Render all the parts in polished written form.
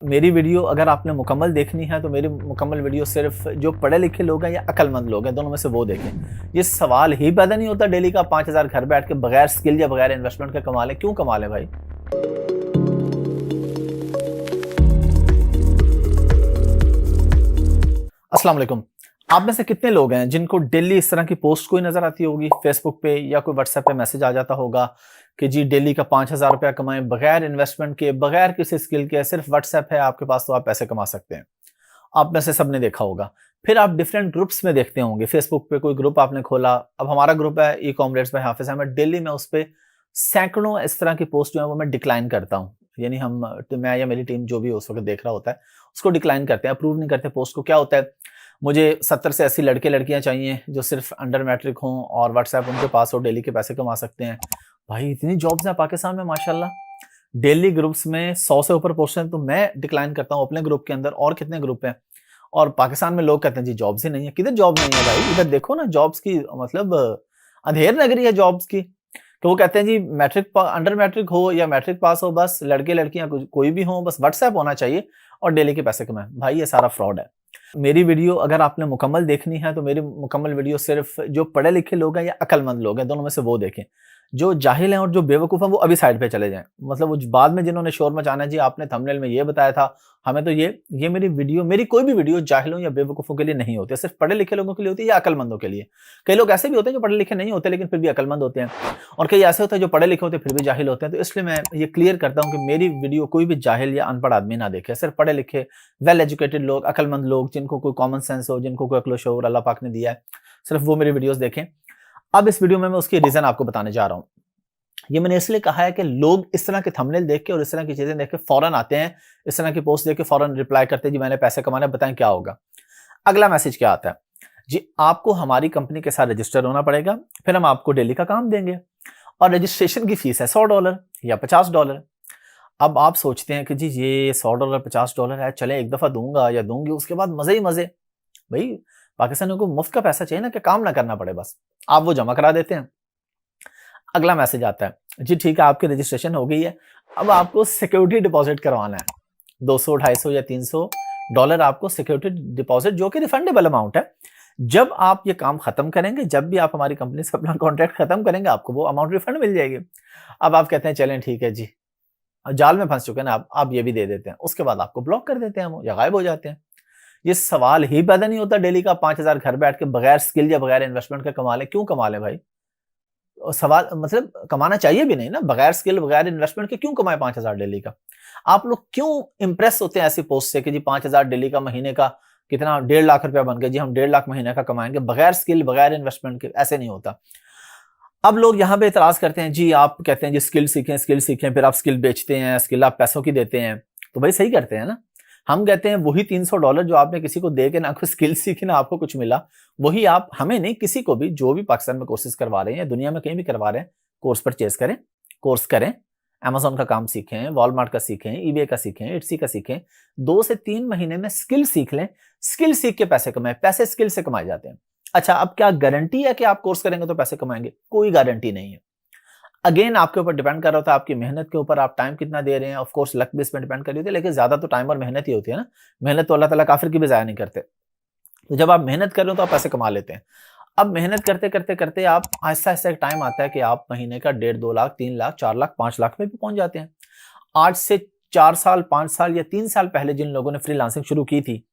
मेरी वीडियो अगर आपने मुकम्मल देखनी है तो मेरी मुकम्मल वीडियो सिर्फ जो पढ़े लिखे लोग हैं या अक्लमंद लोग हैं, दोनों में से वो देखें। ये सवाल ही पैदा नहीं होता डेली का 5,000 घर बैठ के बगैर स्किल या बगैर इन्वेस्टमेंट के कमा लें। क्यों कमा लें भाई? अस्सलाम वालेकुम। आप में से कितने लोग हैं जिनको डेली इस तरह की पोस्ट कोई नजर आती होगी फेसबुक पे या कोई व्हाट्सएप पे मैसेज आ जाता होगा कि जी डेली का 5,000 रुपया कमाएं बगैर इन्वेस्टमेंट के, बगैर किसी स्किल के, सिर्फ व्हाट्सएप है आपके पास तो आप पैसे कमा सकते हैं। आप में से सबने देखा होगा। फिर आप डिफरेंट ग्रुप्स में देखते होंगे, फेसबुक पे कोई ग्रुप आपने खोला, अब हमारा ग्रुप है ई कॉमरेड्स बाय हाफिज अहमद। डेली मैं उस पर सैकड़ों इस तरह की पोस्ट जो है वो मैं डिक्लाइन करता हूँ। यानी मैं या मेरी टीम जो भी उस वक्त देख रहा होता है उसको डिक्लाइन करते हैं, अप्रूव नहीं करते पोस्ट को। क्या होता है, मुझे 70 से 80 लड़के लड़कियां चाहिए जो सिर्फ अंडर मैट्रिक हों और व्हाट्सएप उनके पास हो, डेली के पैसे कमा सकते हैं। भाई इतनी जॉब्स हैं पाकिस्तान में माशाल्लाह। डेली ग्रुप्स में 100 से ऊपर पोस्ट हैं, तो मैं डिक्लाइन करता हूँ अपने ग्रुप के अंदर। और कितने ग्रुप हैं? और पाकिस्तान में लोग कहते हैं जी जॉब्स ही नहीं है। किधर जॉब नहीं है भाई? इधर देखो ना, जॉब्स की मतलब अंधेर नगरी है जॉब्स की। कि वो कहते हैं जी अंडर मैट्रिक हो या मैट्रिक पास हो, बस लड़के लड़कियां कोई भी हो, बस व्हाट्सएप होना चाहिए और डेली के पैसे कमाएं। भाई ये सारा फ्रॉड है। मेरी वीडियो अगर आपने मुकम्मल देखनी है तो मेरी मुकम्मल वीडियो सिर्फ जो पढ़े लिखे लोग हैं या अक्लमंद लोग हैं, दोनों में से वो देखें। जो जाहिल हैं और जो बेवकूफ़ हैं वो अभी साइड पे चले जाएं। मतलब वो बाद में जिन्होंने शोर मचाना है, जी आपने थंबनेल में ये बताया था, हमें तो ये मेरी वीडियो, मेरी कोई भी वीडियो जाहिलों या बेवकूफ़ों के लिए नहीं होती है, सिर्फ पढ़े लिखे लोगों के लिए होती है या अक्लमंदों के लिए। कई लोग ऐसे भी होते हैं जो पढ़े लिखे नहीं होते लेकिन फिर भी अक्लमंद होते हैं, और कई ऐसे होते हैं जो पढ़े लिखे होते हैं फिर भी जाहिल होते हैं। तो इसलिए मैं ये क्लियर करता हूँ कि मेरी वीडियो कोई भी जाहिल या अनपढ़ आदमी ना देखे। सिर्फ पढ़े लिखे, वेल एजुकेटेड लोग, अक्लमंद लोग, जिनको कोई कॉमन सेंस हो, जिनको कोई अक्ल शऊर अल्लाह पाक ने दिया है, सिर्फ वो मेरी वीडियोस देखें। अब इस वीडियो में मैं उसकी रीजन आपको बताने जा रहा हूँ। ये मैंने इसलिए कहा है कि लोग इस तरह के थंबनेल देख के और इस तरह की चीजें देख के फौरन आते हैं, इस तरह की पोस्ट देख के फौरन रिप्लाई करते हैं जी मैंने पैसे कमाने, बताएं क्या होगा। अगला मैसेज क्या आता है, जी आपको हमारी कंपनी के साथ रजिस्टर होना पड़ेगा, फिर हम आपको डेली का काम देंगे और रजिस्ट्रेशन की फीस है $100 या $50। अब आप सोचते हैं कि जी ये $100 $50 है, चले एक दफा दूंगा या दूंगी, उसके बाद मजे ही मजे। भाई पाकिस्तानियों को मुफ्त का पैसा चाहिए ना, कि काम ना करना पड़े, बस आप वो जमा करा देते हैं। अगला मैसेज आता है, जी ठीक है आपकी रजिस्ट्रेशन हो गई है, अब आपको सिक्योरिटी डिपॉजिट करवाना है 200, 250 या $300 आपको सिक्योरिटी डिपॉजिट, जो कि रिफंडेबल अमाउंट है। जब आप ये काम खत्म करेंगे, जब भी आप हमारी कंपनी से अपना कॉन्ट्रैक्ट खत्म करेंगे, आपको वो अमाउंट रिफंड मिल जाएगी। अब आप कहते हैं चलें ठीक है जी, जाल में फंस चुके हैं ना आप ये भी दे देते हैं, उसके बाद आपको ब्लॉक कर देते हैं वो, या गायब हो जाते हैं। ये सवाल ही पैदा नहीं होता डेली का 5,000 घर बैठ के बगैर स्किल या बगैर इन्वेस्टमेंट के कमा लें। क्यों कमा लें भाई? और सवाल मतलब कमाना चाहिए भी नहीं ना, बगैर स्किल बगैर इन्वेस्टमेंट के क्यों कमाए 5,000 डेली का? आप लोग क्यों इंप्रेस होते हैं ऐसी पोस्ट से कि जी 5,000 डेली का, महीने का कितना, 1.5 लाख रुपया बन गया जी, हम 1.5 लाख महीने का कमाएंगे बगैर स्किल बगैर इन्वेस्टमेंट के। ऐसे नहीं होता। अब लोग यहाँ पे इतराज करते हैं, जी आप कहते हैं जी स्किल सीखें स्किल सीखें, फिर आप स्किल बेचते हैं, स्किल आप पैसों की देते हैं। तो भाई सही करते हैं ना। हम कहते हैं वही $300 जो आपने किसी को दे के ना कोई स्किल सीखी ना आपको कुछ मिला, वही आप हमें नहीं, किसी को भी, जो भी पाकिस्तान में कोर्सेज करवा रहे हैं या दुनिया में कहीं भी करवा रहे हैं, कोर्स परचेज करें, कोर्स करें, अमेजोन का काम सीखें, वॉलमार्ट का सीखें, ईबे का सीखें, इट्सी का सीखें। 2 से 3 महीने में स्किल सीख लें, स्किल सीख के पैसे कमाएं। पैसे स्किल से कमाए जाते हैं। अच्छा, अब क्या गारंटी है कि आप कोर्स करेंगे तो पैसे कमाएंगे? कोई गारंटी नहीं है। अगेन आपके ऊपर डिपेंड कर रहा होता है, आपकी मेहनत के ऊपर, आप टाइम कितना दे रहे हैं। ऑफ कोर्स लक भी इसमें डिपेंड कर रही होती है, लेकिन ज्यादा तो टाइम और मेहनत ही होती है ना। मेहनत तो अल्लाह ताला काफिर की भी जाया नहीं करते। तो जब आप मेहनत कर रहे हो तो आप पैसे कमा लेते हैं। अब मेहनत करते करते करते आप आहिस्ता आहिस्ता एक टाइम आता है कि आप महीने का 1.5, 2 लाख, 3 लाख, 4 लाख, 5 लाख में भी पहुंच जाते हैं। आज से 4 साल, 5 साल या 3 साल पहले जिन लोगों ने फ्रीलांसिंग शुरू की थी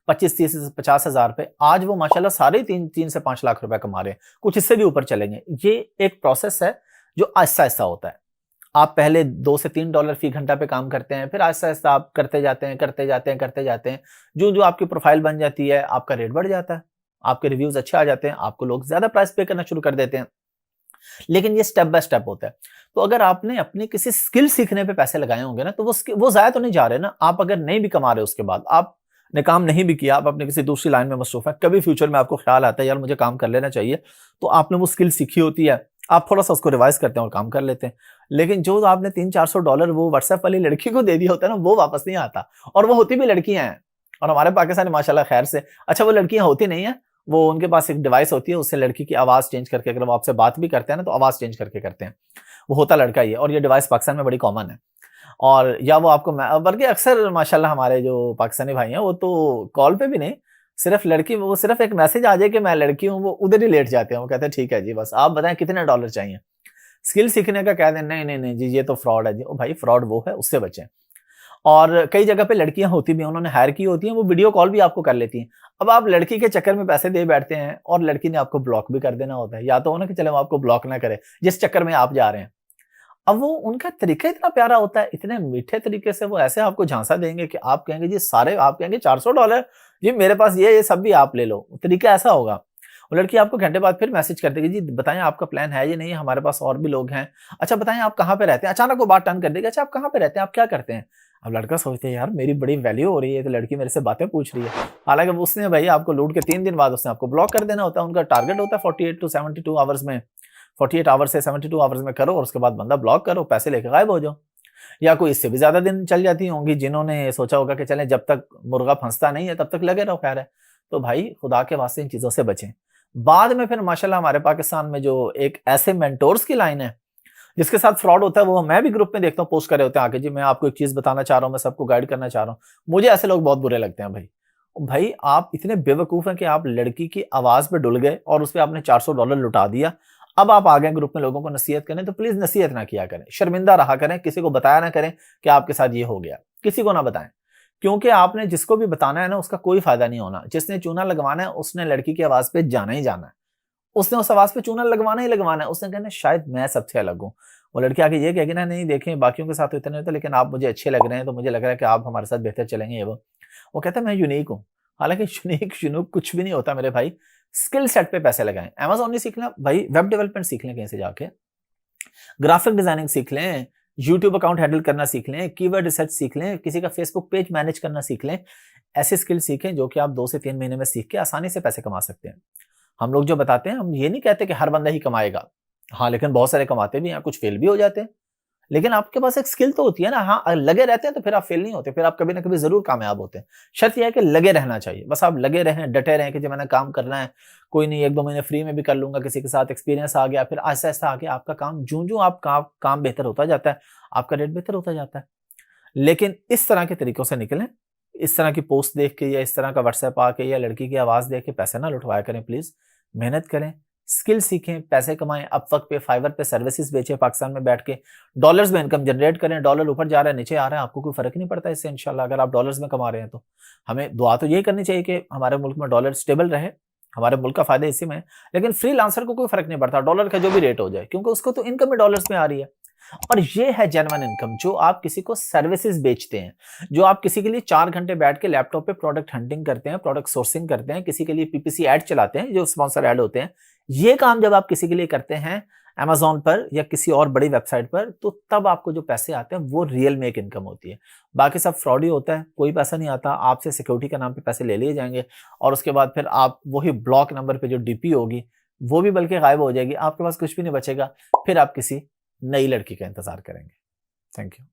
25, 30, 50 हजार पे, आज वो माशाल्लाह सारे 3 से 5 लाख रुपए कमा रहे हैं, कुछ इससे भी ऊपर चलेंगे। ये एक प्रोसेस है जो आहिस्ता आहिस्ता होता है। आप पहले $2 से $3 फी घंटा पे काम करते हैं, फिर आहिस्ता आहिस्ता आप करते जाते हैं, करते जाते हैं, करते जाते हैं। जो जो आपकी प्रोफाइल बन जाती है, आपका रेट बढ़ जाता है, आपके रिव्यूज अच्छे आ जाते हैं, आपको लोग ज्यादा प्राइस पे करना शुरू कर देते हैं। लेकिन ये स्टेप बाय स्टेप होता है। तो अगर आपने अपनी किसी स्किल सीखने पे पैसे लगाए होंगे ना, तो वो जाया तो नहीं जा रहे ना। आप अगर नहीं भी कमा रहे उसके बाद, आपने काम नहीं भी किया, आप अपने किसी दूसरी लाइन में मसरूफ है, कभी फ्यूचर में आपको ख्याल आता है यार मुझे काम कर लेना चाहिए, तो आपने वो स्किल सीखी होती है, आप थोड़ा सा उसको रिवाइज करते हैं और काम कर लेते हैं। लेकिन जो आपने $300-400 वो व्हाट्सएप वाली लड़की को दे दिया होता है ना, वो वापस नहीं आता। और वो होती भी लड़कियां हैं, और हमारे पाकिस्तान माशाल्लाह खैर से, अच्छा वो लड़कियां होती नहीं है, वो उनके पास एक डिवाइस होती है, उससे लड़की की आवाज चेंज करके, अगर वो आपसे बात भी करते हैं ना तो आवाज चेंज करके करते हैं। वो होता लड़का ही है, और ये डिवाइस पाकिस्तान में बड़ी कॉमन है। और या वो आपको बल्कि अक्सर माशाल्लाह हमारे जो पाकिस्तानी भाई हैं वो तो कॉल पे भी नहीं, सिर्फ लड़की, वो सिर्फ एक मैसेज आ जाए कि मैं लड़की हूँ, वो उधर ही लेट जाते हैं। वो कहते हैं ठीक है जी, बस आप बताएं कितने डॉलर चाहिए। स्किल सीखने का कह दें नहीं नहीं नहीं जी ये तो फ्रॉड है जी। ओ भाई फ्रॉड वो है, उससे बचें। और कई जगह पे लड़कियां होती भी हैं, उन्होंने हायर की होती हैं, वो वीडियो कॉल भी आपको कर लेती हैं। अब आप लड़की के चक्कर में पैसे दे बैठते हैं और लड़की ने आपको ब्लॉक भी कर देना होता है। या तो हो ना कि चले वो आपको ब्लॉक ना करे जिस चक्कर में आप जा रहे हैं। अब वो उनका तरीका इतना प्यारा होता है, इतने मीठे तरीके से वो ऐसे आपको झांसा देंगे कि आप कहेंगे जी सारे, आप कहेंगे $400 जी मेरे पास ये सब भी आप ले लो। तरीका ऐसा होगा। वो लड़की आपको घंटे बाद फिर मैसेज कर देगी, जी बताएं आपका प्लान है या नहीं, हमारे पास और भी लोग हैं। अच्छा बताएं आप कहाँ पे रहते हैं। अचानक वो बात टर्न कर देगी, अच्छा आप कहाँ पे रहते हैं, आप क्या करते हैं। अब लड़का सोचते हैं यार मेरी बड़ी वैल्यू हो रही है, तो लड़की मेरे से बातें पूछ रही है। हालांकि उसने भाई आपको लूट के 3 दिन बाद उसने आपको ब्लॉक कर देना होता है। उनका टारगेट होता है 48 टू 72 आवर्स में, 48 आवर्स से 72 आवर्स में करो और उसके बाद बंदा ब्लॉक करो, पैसे लेके गायब हो जाओ। या कोई इससे भी ज्यादा दिन चल जाती होंगी जिन्होंने सोचा होगा कि चलें जब तक मुर्गा फंसता नहीं है तब तक लगे रहो, खैर है। तो भाई खुदा के वास्ते इन चीजों से बचें। बाद में फिर माशाल्लाह हमारे पाकिस्तान में जो एक ऐसे मेंटोर्स की लाइन है जिसके साथ फ्रॉड होता है, वो मैं भी ग्रुप में देखता हूँ पोस्ट कर रहे होते हैं आके, जी मैं आपको एक चीज बताना चाह रहा हूँ, मैं सबको गाइड करना चाह रहा हूँ। मुझे ऐसे लोग बहुत बुरे लगते हैं भाई। भाई आप इतने बेवकूफ हैं कि आप लड़की की आवाज पे डुल गए और उस पर आपने $400 लुटा दिया। अब आप आ गए ग्रुप में लोगों को नसीहत करें, तो प्लीज नसीहत ना किया करें, शर्मिंदा रहा करें, किसी को बताया ना करें कि आपके साथ ये हो गया, किसी को ना बताएं। क्योंकि आपने जिसको भी बताना है ना उसका कोई फायदा नहीं होना। जिसने चूना लगवाना है उसने लड़की की आवाज पे जाना ही जाना है, उसने उस आवाज पे चूना लगवाना ही लगवाना है। उसने कहना शायद मैं सबसे अलग हूँ। वो लड़की आगे ये कहेगी ना नहीं देखें बाकियों के साथ तो इतने होते लेकिन आप मुझे अच्छे लग रहे हैं, तो मुझे लग रहा है कि आप हमारे साथ बेहतर चलेंगे। ये वो कहता है मैं यूनिक हूँ। हालांकि यूनिक यूनिक कुछ भी नहीं होता मेरे भाई। स्किल सेट पे पैसे लगाएं। अमेजोन नहीं सीखना भाई, वेब डेवलपमेंट सीख लें कहीं से जाके, ग्राफिक डिजाइनिंग सीख लें, यूट्यूब अकाउंट हैंडल करना सीख लें, कीवर्ड रिसर्च सीख लें, किसी का फेसबुक पेज मैनेज करना सीख लें। ऐसे स्किल सीखें जो कि आप 2 से 3 महीने में सीख के आसानी से पैसे कमा सकते हैं। हम लोग जो बताते हैं, हम ये नहीं कहते कि हर बंदा ही कमाएगा। हाँ, लेकिन बहुत सारे कमाते भी हैं, कुछ फेल भी हो जाते हैं। लेकिन आपके पास एक स्किल तो होती है ना। हाँ, लगे रहते हैं तो फिर आप फेल नहीं होते, फिर आप कभी ना कभी ज़रूर कामयाब होते हैं। शर्त यह है कि लगे रहना चाहिए। बस आप लगे रहें, डटे रहें कि जो मैंने काम करना है, कोई नहीं 1-2 महीने फ्री में भी कर लूँगा, किसी के साथ एक्सपीरियंस आ गया, फिर आहिस्ता-आहिस्ता आगे आपका काम ज्यों-ज्यों आप काम बेहतर होता जाता है, आपका रेट बेहतर होता जाता है। लेकिन इस तरह के तरीकों से निकलें। इस तरह की पोस्ट देख के या इस तरह का व्हाट्सएप आके या लड़की की आवाज़ देख के पैसे ना लुटवाया करें प्लीज़। मेहनत करें, स्किल सीखें, पैसे कमाएँ, अपवर्क पे, फाइवर पे सर्विसेज़ बेचें पाकिस्तान में बैठ के। डॉलर्स में इनकम जनरेट करें, डॉलर ऊपर जा रहा है, नीचे आ रहा है, आपको कोई फ़र्क नहीं पड़ता इससे इंशाल्लाह अगर आप डॉलर्स में कमा रहे हैं तो। हमें दुआ तो यही करनी चाहिए कि हमारे मुल्क में डॉलर स्टेबल रहे, हमारे मुल्क का फ़ायदा इसी में है। लेकिन फ्रीलांसर को कोई फ़र्क नहीं पड़ता, डॉलर का जो भी रेट हो जाए, क्योंकि उसको तो इनकम ही डॉलर्स में आ रही है। और ये है जेन्युइन इनकम, जो आप किसी को सर्विसेज बेचते हैं, जो आप किसी के लिए 4 घंटे बैठ के लैपटॉप पे प्रोडक्ट हंटिंग करते हैं, प्रोडक्ट सोर्सिंग करते हैं, किसी के लिए पीपीसी ऐड चलाते हैं जो स्पॉन्सर ऐड होते हैं। ये काम जब आप किसी के लिए करते हैं अमेज़न पर या किसी और बड़ी वेबसाइट पर, तो तब आपको जो पैसे आते हैं वो रियल में एक इनकम होती है। बाकी सब फ्रॉड ही होता है, कोई पैसा नहीं आता, आपसे सिक्योरिटी के नाम पे पैसे ले लिए जाएंगे और उसके बाद फिर आप वही ब्लॉक नंबर पे जो डीपी होगी वो भी बल्कि गायब हो जाएगी, आपके पास कुछ भी नहीं बचेगा। फिर आप किसी नई लड़की का इंतजार करेंगे। Thank you.